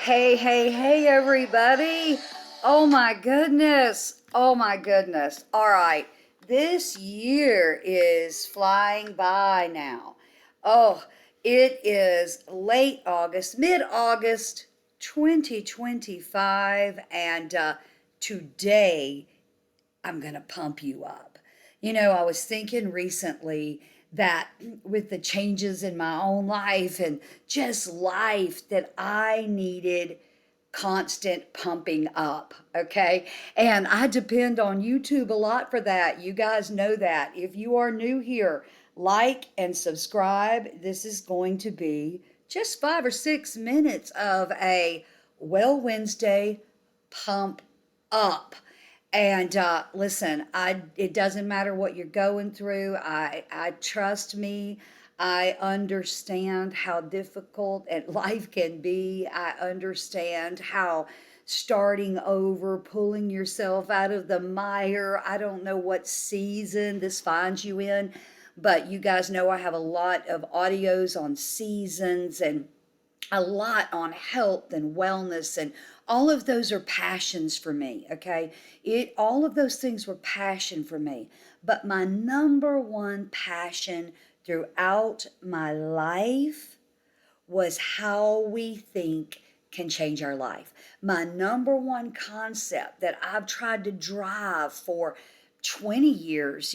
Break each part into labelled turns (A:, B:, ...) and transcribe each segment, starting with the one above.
A: Hey, hey, hey, everybody. Oh my goodness. Oh my goodness. All right. This year is flying by now. Oh, it is late August, mid August 2025. And today I'm going to pump you up. I was thinking recently that with the changes in my own life and just life, that I needed constant pumping up. Okay. And I depend on YouTube a lot for that. You guys know that. If you are new here, like and subscribe. This is going to be just 5 or 6 minutes of a Well Wednesday pump up. And listen, it doesn't matter what you're going through. I trust me. I understand how difficult and life can be. I understand how starting over, pulling yourself out of the mire. I don't know what season this finds you in, but you guys know I have a lot of audios on seasons and a lot on health and wellness, and all of those are passions for me. Okay, it all of those things were passion for me, but my number one passion throughout my life was how we think can change our life. My number one concept that I've tried to drive for 20 years,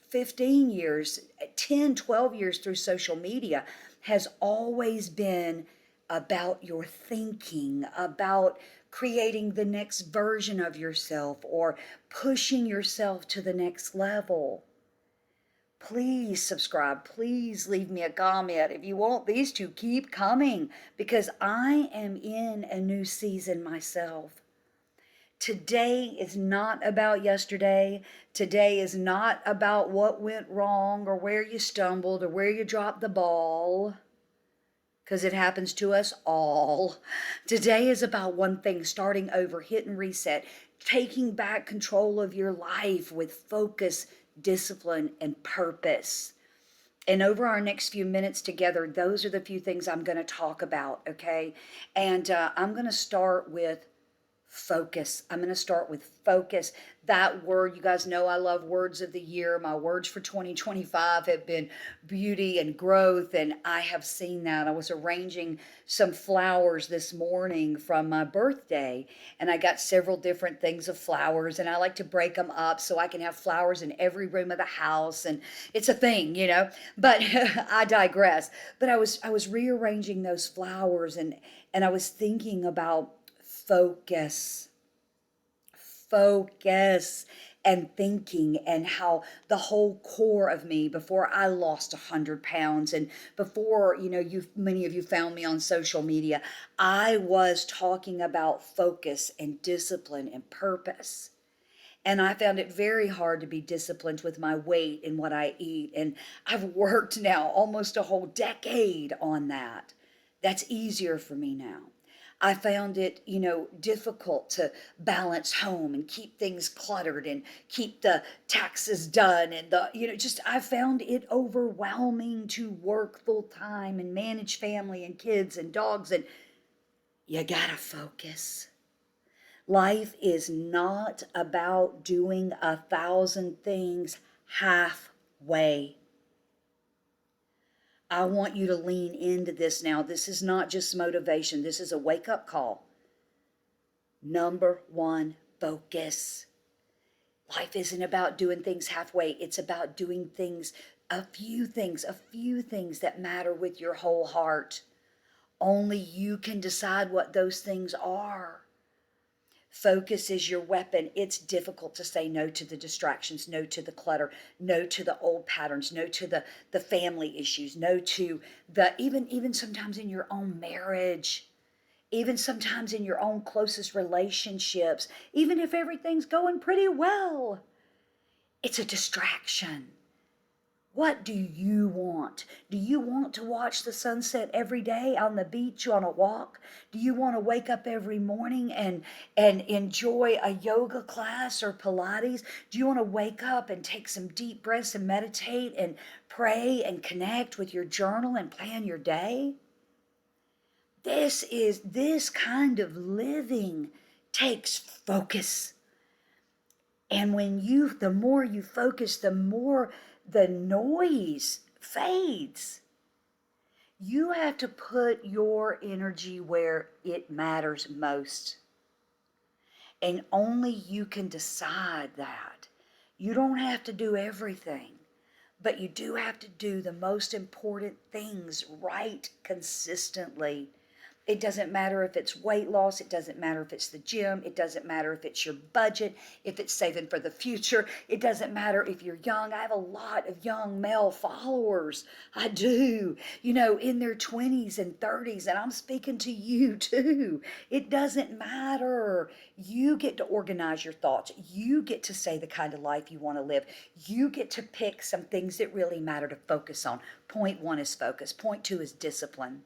A: 15 years, 10, 12 years through social media has always been about your thinking, about creating the next version of yourself or pushing yourself to the next level. Please subscribe. Please leave me a comment if you want these to keep coming, because I am in a new season myself. Today is not about yesterday. Today is not about what went wrong or where you stumbled or where you dropped the ball, because it happens to us all. Today is about one thing: starting over, hit and reset, taking back control of your life with focus, discipline, and purpose. And over our next few minutes together, those are the few things I'm going to talk about, okay? And I'm going to start with focus. I'm going to start with focus. That word, you guys know I love words of the year. My words for 2025 have been beauty and growth, and I have seen that. I was arranging some flowers this morning from my birthday, and I got several different things of flowers, and I like to break them up so I can have flowers in every room of the house, and it's a thing. But I digress. But I was rearranging those flowers, and I was thinking about focus, focus, and thinking, and how the whole core of me, before I lost 100 pounds and before, many of you found me on social media, I was talking about focus and discipline and purpose. And I found it very hard to be disciplined with my weight and what I eat. And I've worked now almost a whole decade on that. That's easier for me now. I found it, difficult to balance home and keep things cluttered and keep the taxes done. And I found it overwhelming to work full time and manage family and kids and dogs. And you gotta focus. Life is not about doing 1,000 things halfway. I want you to lean into this now. This is not just motivation, this is a wake up call. Number one, focus. Life isn't about doing things halfway, it's about doing a few things that matter with your whole heart. Only you can decide what those things are. Focus is your weapon. It's difficult to say no to the distractions, no to the clutter, no to the old patterns, no to the family issues, no to the even sometimes in your own marriage, even sometimes in your own closest relationships, even if everything's going pretty well. It's a distraction. What do you want? Do you want to watch the sunset every day on the beach on a walk? Do you want to wake up every morning and enjoy a yoga class or Pilates? Do you want to wake up and take some deep breaths and meditate and pray and connect with your journal and plan your day? This kind of living takes focus. And the more you focus, the more the noise fades. You have to put your energy where it matters most. And only you can decide that. You don't have to do everything, but you do have to do the most important things right consistently. It doesn't matter if it's weight loss. It doesn't matter if it's the gym. It doesn't matter if it's your budget, if it's saving for the future. It doesn't matter if you're young. I have a lot of young male followers. I do, in their 20s and 30s. And I'm speaking to you too. It doesn't matter. You get to organize your thoughts. You get to say the kind of life you want to live. You get to pick some things that really matter to focus on. Point one is focus. Point two is discipline.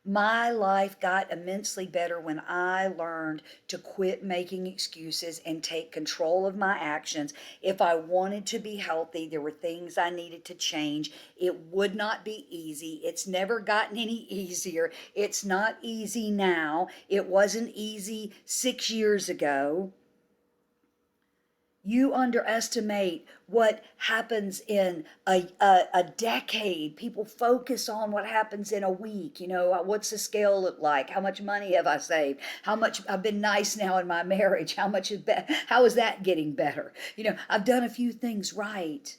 A: My life got immensely better when I learned to quit making excuses and take control of my actions. If I wanted to be healthy, there were things I needed to change. It would not be easy. It's never gotten any easier. It's not easy now. It wasn't easy 6 years ago. You underestimate what happens in a decade. People focus on what happens in a week. What's the scale look like? How much money have I saved? How much I've been nice now in my marriage? How is that getting better? I've done a few things right.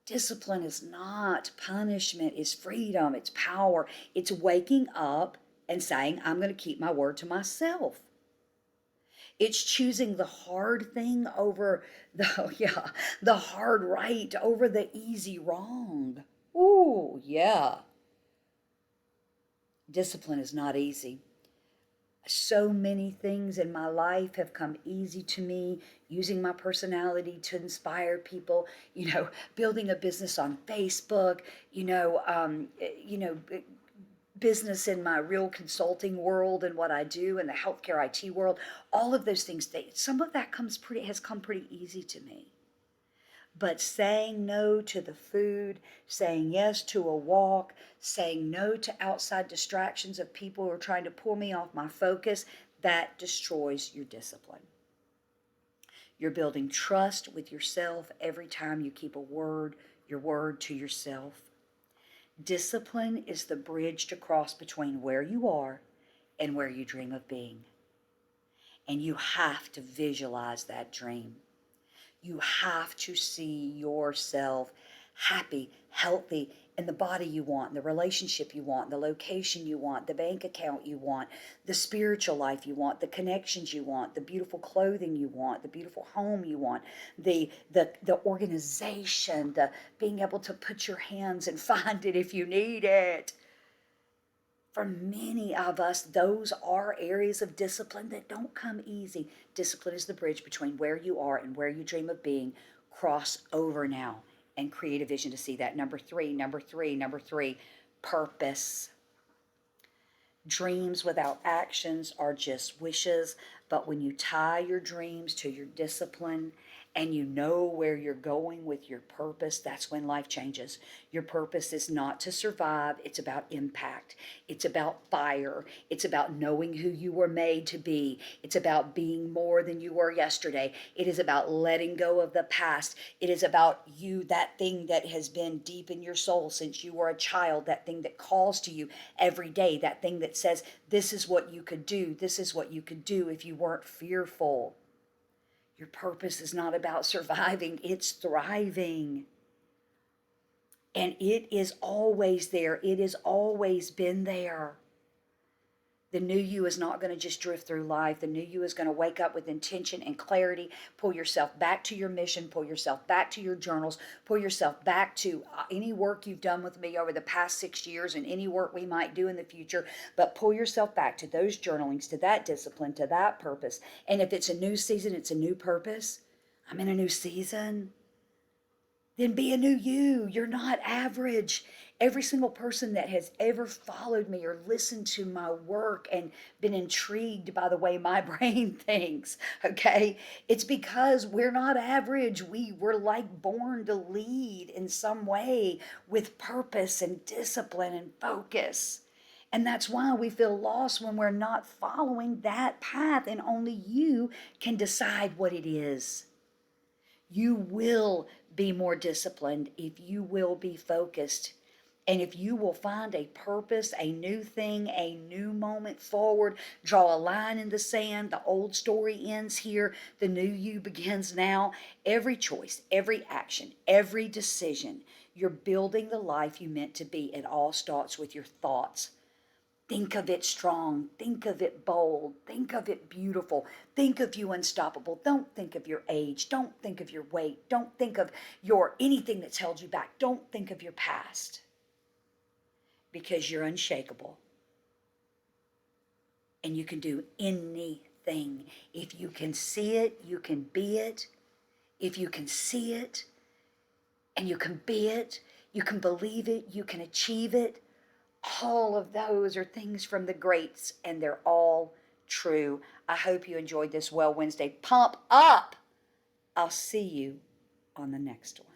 A: Discipline is not punishment, it's freedom, it's power. It's waking up and saying, I'm going to keep my word to myself. It's choosing the hard thing over the hard right over the easy wrong. Ooh, yeah. Discipline is not easy. So many things in my life have come easy to me, using my personality to inspire people, building a business on Facebook, business in my real consulting world and what I do in the healthcare IT world, all of those things, some of that has come pretty easy to me. But saying no to the food, saying yes to a walk, saying no to outside distractions of people who are trying to pull me off my focus, that destroys your discipline. You're building trust with yourself every time you keep your word to yourself. Discipline is the bridge to cross between where you are and where you dream of being. And you have to visualize that dream. You have to see yourself happy, healthy, in the body you want, the relationship you want, the location you want, the bank account you want, the spiritual life you want, the connections you want, the beautiful clothing you want, the beautiful home you want, the organization, the being able to put your hands and find it if you need it. For many of us, those are areas of discipline that don't come easy. Discipline is the bridge between where you are and where you dream of being. Cross over now and create a vision to see that. Number three, purpose. Dreams without actions are just wishes, but when you tie your dreams to your discipline and you know where you're going with your purpose, that's when life changes. Your purpose is not to survive, it's about impact. It's about fire. It's about knowing who you were made to be. It's about being more than you were yesterday. It is about letting go of the past. It is about you, that thing that has been deep in your soul since you were a child, that thing that calls to you every day, that thing that says, this is what you could do. This is what you could do if you weren't fearful. Your purpose is not about surviving, it's thriving. And it is always there. It has always been there. The new you is not going to just drift through life. The new you is going to wake up with intention and clarity. Pull yourself back to your mission. Pull yourself back to your journals. Pull yourself back to any work you've done with me over the past 6 years and any work we might do in the future. But pull yourself back to those journalings, to that discipline, to that purpose. And if it's a new season, it's a new purpose. I'm in a new season. Then be a new you. You're not average. Every single person that has ever followed me or listened to my work and been intrigued by the way my brain thinks, okay, it's because we're not average. We're like born to lead in some way with purpose and discipline and focus. And that's why we feel lost when we're not following that path, and only you can decide what it is. You will be more disciplined if you will be focused. And if you will find a purpose, a new thing, a new moment forward, draw a line in the sand, the old story ends here, the new you begins now. Every choice, every action, every decision, you're building the life you meant to be. It all starts with your thoughts. Think of it strong. Think of it bold. Think of it beautiful. Think of you unstoppable. Don't think of your age. Don't think of your weight. Don't think of your anything that's held you back. Don't think of your past, because you're unshakable and you can do anything. If you can see it, you can be it. If you can see it and you can be it, you can believe it, you can achieve it. All of those are things from the greats, and they're all true. I hope you enjoyed this Well Wednesday. Pump up! I'll see you on the next one.